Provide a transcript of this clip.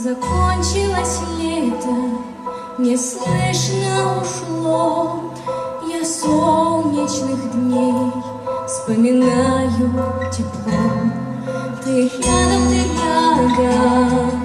Закончилось лето, неслышно ушло. Я солнечных дней вспоминаю тепло. Ты рядом, ты рядом.